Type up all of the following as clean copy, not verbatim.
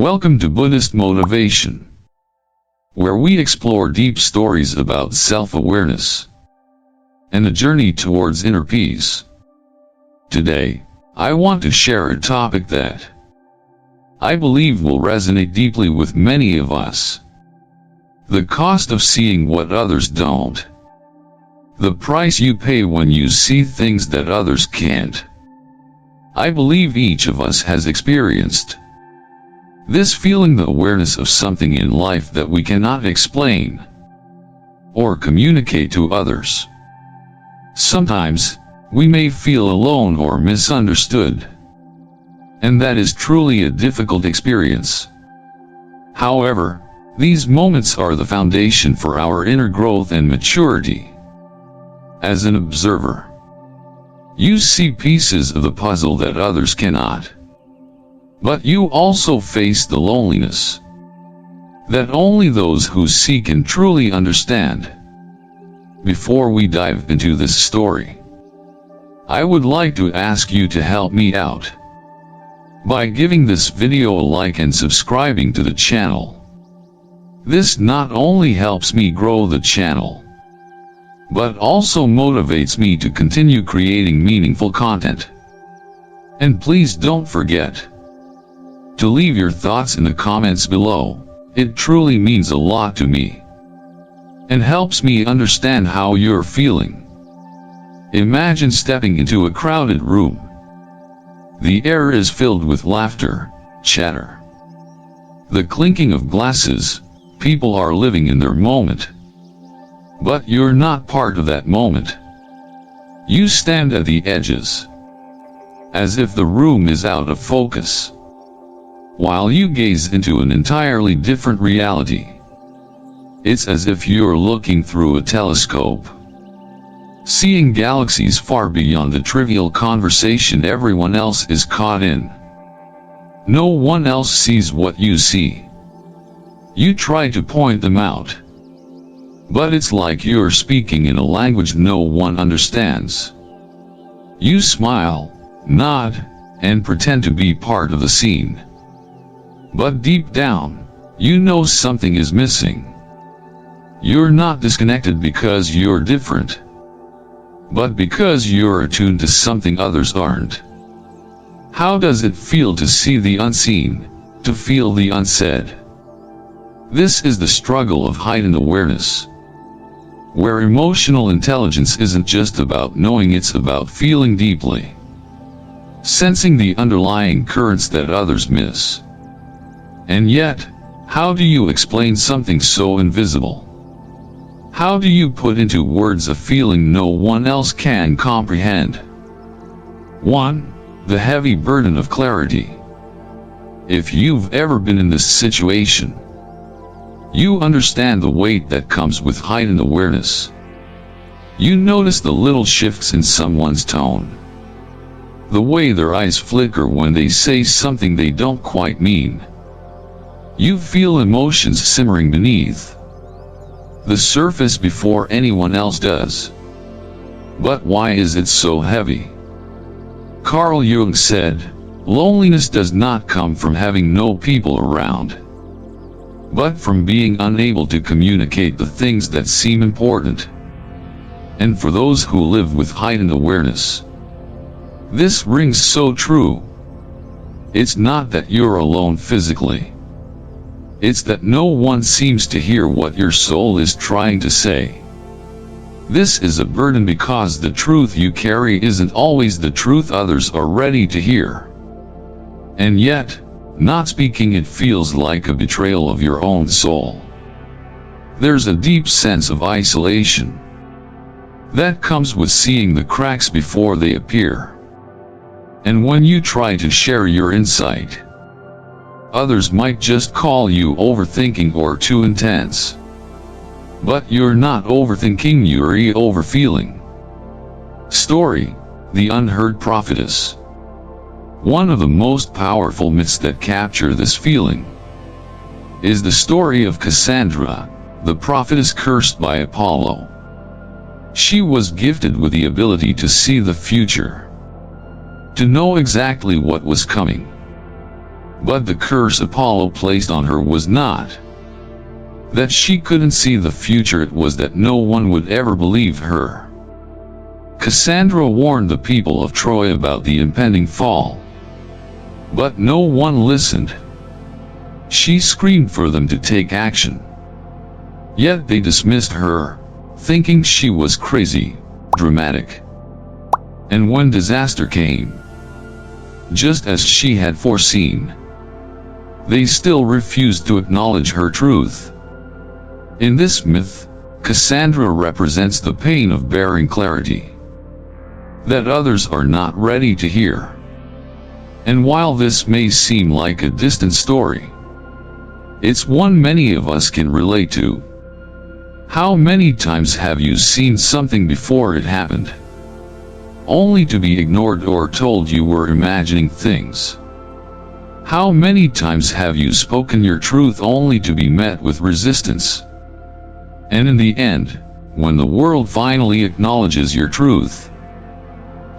Welcome to Buddhist Motivation, where we explore deep stories about self-awareness and a journey towards inner peace. Today, I want to share a topic that I believe will resonate deeply with many of us. The cost of seeing what others don't. The price you pay when you see things that others can't. I believe each of us has experienced this feeling, the awareness of something in life that we cannot explain or communicate to others. Sometimes, we may feel alone or misunderstood, and that is truly a difficult experience. However, these moments are the foundation for our inner growth and maturity. As an observer, you see pieces of the puzzle that others cannot. But you also face the loneliness that only those who see can truly understand. Before we dive into this story, I would like to ask you to help me out by giving this video a like and subscribing to the channel. This not only helps me grow the channel, but also motivates me to continue creating meaningful content. And please don't forget to leave your thoughts in the comments below. It truly means a lot to me and helps me understand how you're feeling. Imagine stepping into a crowded room. The air is filled with laughter, chatter, the clinking of glasses. People are living in their moment. But you're not part of that moment. You stand at the edges, as if the room is out of focus, while you gaze into an entirely different reality. It's as if you're looking through a telescope, seeing galaxies far beyond the trivial conversation everyone else is caught in. No one else sees what you see. You try to point them out, but it's like you're speaking in a language no one understands. You smile, nod, and pretend to be part of the scene. But deep down, you know something is missing. You're not disconnected because you're different, but because you're attuned to something others aren't. How does it feel to see the unseen, to feel the unsaid? This is the struggle of heightened awareness, where emotional intelligence isn't just about knowing, it's about feeling deeply, sensing the underlying currents that others miss. And yet, how do you explain something so invisible? How do you put into words a feeling no one else can comprehend? 1. The heavy burden of clarity. If you've ever been in this situation, you understand the weight that comes with heightened awareness. You notice the little shifts in someone's tone, the way their eyes flicker when they say something they don't quite mean. You feel emotions simmering beneath the surface before anyone else does. But why is it so heavy? Carl Jung said, "Loneliness does not come from having no people around, but from being unable to communicate the things that seem important." And for those who live with heightened awareness, this rings so true. It's not that you're alone physically. It's that no one seems to hear what your soul is trying to say. This is a burden because the truth you carry isn't always the truth others are ready to hear. And yet, not speaking it feels like a betrayal of your own soul. There's a deep sense of isolation that comes with seeing the cracks before they appear. And when you try to share your insight, others might just call you overthinking or too intense. But you're not overthinking, you're overfeeling. Story: The Unheard Prophetess. One of the most powerful myths that capture this feeling is the story of Cassandra, the prophetess cursed by Apollo. She was gifted with the ability to see the future, to know exactly what was coming. But the curse Apollo placed on her was not that she couldn't see the future, it was that no one would ever believe her. Cassandra warned the people of Troy about the impending fall, but no one listened. She screamed for them to take action, yet they dismissed her, thinking she was crazy, dramatic. And when disaster came, just as she had foreseen, they still refused to acknowledge her truth. In this myth, Cassandra represents the pain of bearing clarity that others are not ready to hear. And while this may seem like a distant story, it's one many of us can relate to. How many times have you seen something before it happened, only to be ignored or told you were imagining things? How many times have you spoken your truth only to be met with resistance? And in the end, when the world finally acknowledges your truth,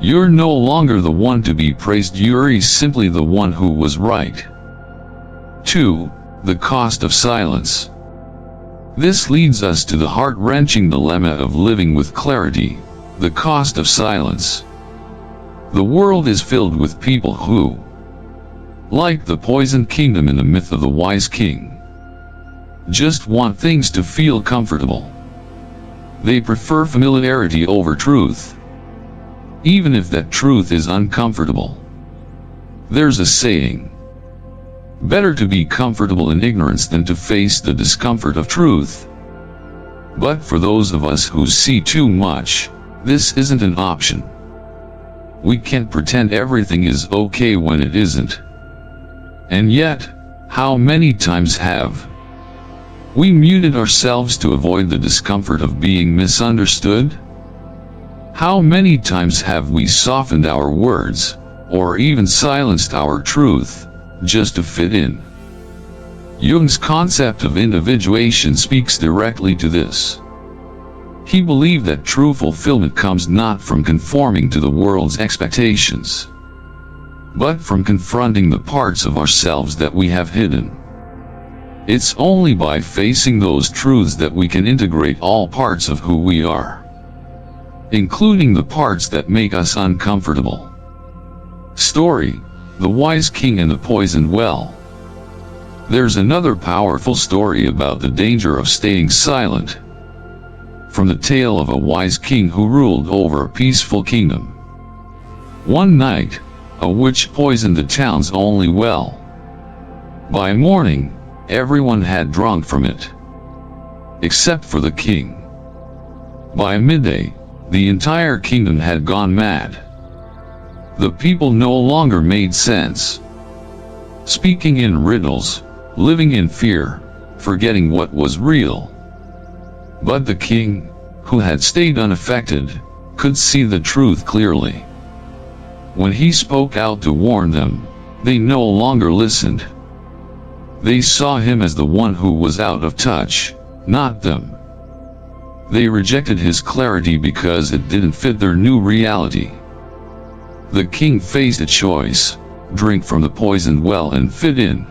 you're no longer the one to be praised, you're simply the one who was right. 2. The cost of silence. This leads us to the heart-wrenching dilemma of living with clarity, the cost of silence. The world is filled with people who, like the poisoned kingdom in the myth of the wise king, just want things to feel comfortable. They prefer familiarity over truth, even if that truth is uncomfortable. There's a saying, better to be comfortable in ignorance than to face the discomfort of truth. But for those of us who see too much, this isn't an option. We can't pretend everything is okay when it isn't. And yet, how many times have we muted ourselves to avoid the discomfort of being misunderstood? How many times have we softened our words, or even silenced our truth, just to fit in? Jung's concept of individuation speaks directly to this. He believed that true fulfillment comes not from conforming to the world's expectations, but from confronting the parts of ourselves that we have hidden. It's only by facing those truths that we can integrate all parts of who we are, including the parts that make us uncomfortable. Story: The Wise King and the Poisoned Well. There's another powerful story about the danger of staying silent, from the tale of a wise king who ruled over a peaceful kingdom. One night, a witch poisoned the town's only well. By morning, everyone had drunk from it, except for the king. By midday, the entire kingdom had gone mad. The people no longer made sense, speaking in riddles, living in fear, forgetting what was real. But the king, who had stayed unaffected, could see the truth clearly. When he spoke out to warn them, they no longer listened. They saw him as the one who was out of touch, not them. They rejected his clarity because it didn't fit their new reality. The king faced a choice: drink from the poisoned well and fit in,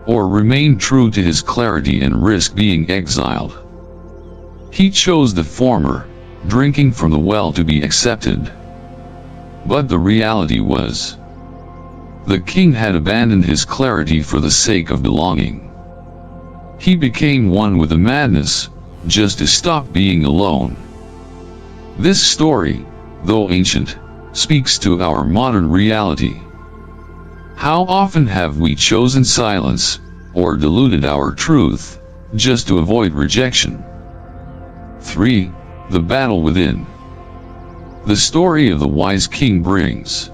or remain true to his clarity and risk being exiled. He chose the former, drinking from the well to be accepted. But the reality was, the king had abandoned his clarity for the sake of belonging. He became one with the madness, just to stop being alone. This story, though ancient, speaks to our modern reality. How often have we chosen silence, or diluted our truth, just to avoid rejection? 3. The battle within. The story of the wise king brings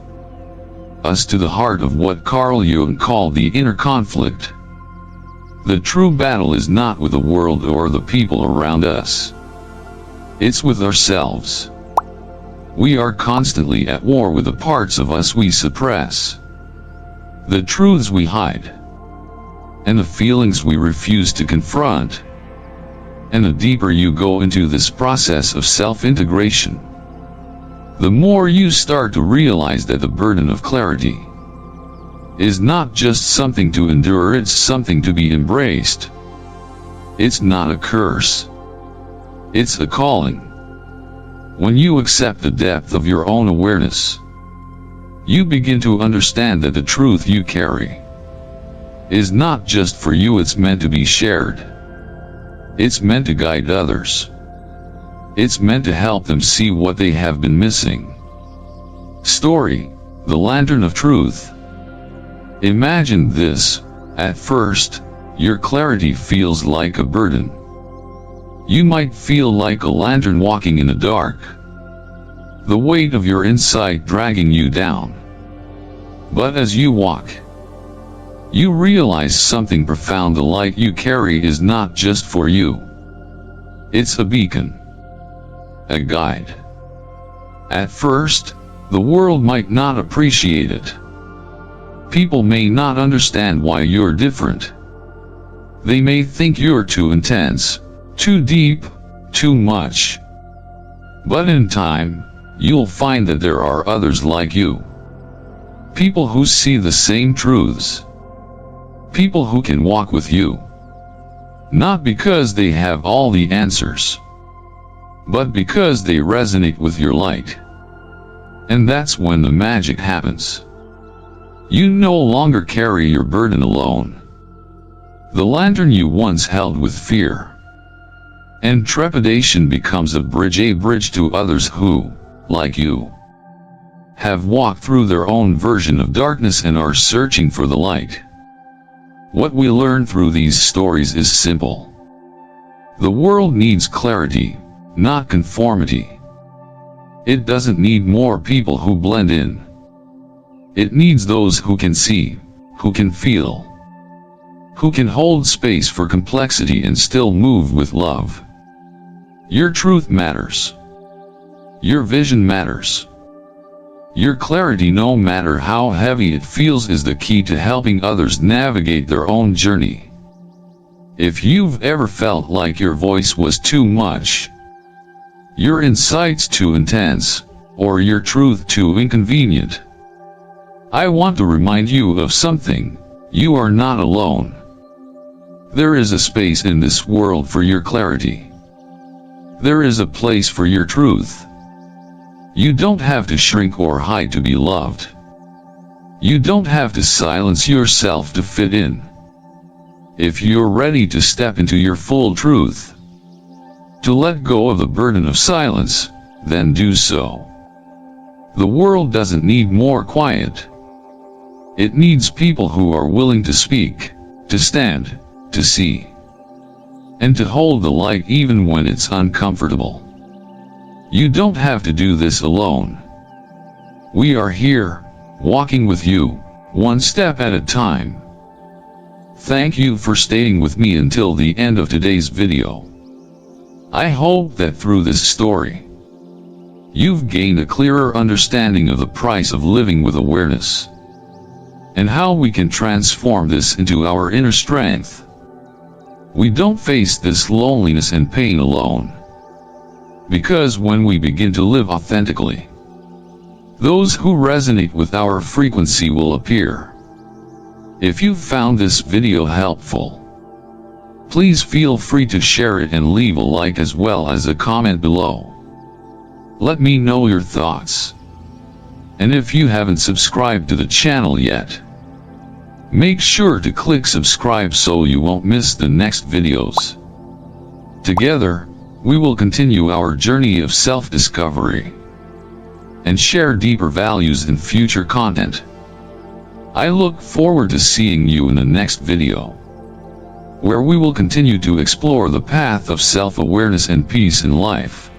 us to the heart of what Carl Jung called the inner conflict. The true battle is not with the world or the people around us. It's with ourselves. We are constantly at war with the parts of us we suppress, the truths we hide, and the feelings we refuse to confront. And the deeper you go into this process of self-integration, the more you start to realize that the burden of clarity is not just something to endure, it's something to be embraced. It's not a curse. It's a calling. When you accept the depth of your own awareness, you begin to understand that the truth you carry is not just for you, it's meant to be shared. It's meant to guide others. It's meant to help them see what they have been missing. Story: The Lantern of Truth. Imagine this. At first, your clarity feels like a burden. You might feel like a lantern walking in the dark, the weight of your insight dragging you down. But as you walk, you realize something profound. The light you carry is not just for you. It's a beacon, a guide. At first, the world might not appreciate it. People may not understand why you're different. They may think you're too intense, too deep, too much. But in time, you'll find that there are others like you. People who see the same truths. People who can walk with you. Not because they have all the answers, but because they resonate with your light. And that's when the magic happens. You no longer carry your burden alone. The lantern you once held with fear and trepidation becomes a bridge to others who, like you, have walked through their own version of darkness and are searching for the light. What we learn through these stories is simple. The world needs clarity, not conformity. It doesn't need more people who blend in. It needs those who can see, who can feel, who can hold space for complexity and still move with love. Your truth matters. Your vision matters. Your clarity, no matter how heavy it feels, is the key to helping others navigate their own journey. If you've ever felt like your voice was too much, your insights too intense, or your truth too inconvenient, I want to remind you of something. You are not alone. There is a space in this world for your clarity. There is a place for your truth. You don't have to shrink or hide to be loved. You don't have to silence yourself to fit in. If you're ready to step into your full truth, to let go of the burden of silence, then do so. The world doesn't need more quiet. It needs people who are willing to speak, to stand, to see, and to hold the light even when it's uncomfortable. You don't have to do this alone. We are here, walking with you, one step at a time. Thank you for staying with me until the end of today's video. I hope that through this story, you've gained a clearer understanding of the price of living with awareness, and how we can transform this into our inner strength. We don't face this loneliness and pain alone. Because when we begin to live authentically, those who resonate with our frequency will appear. If you found this video helpful, please feel free to share it and leave a like as well as a comment below. Let me know your thoughts. And if you haven't subscribed to the channel yet, make sure to click subscribe so you won't miss the next videos. Together, we will continue our journey of self-discovery and share deeper values in future content. I look forward to seeing you in the next video, where we will continue to explore the path of self-awareness and peace in life.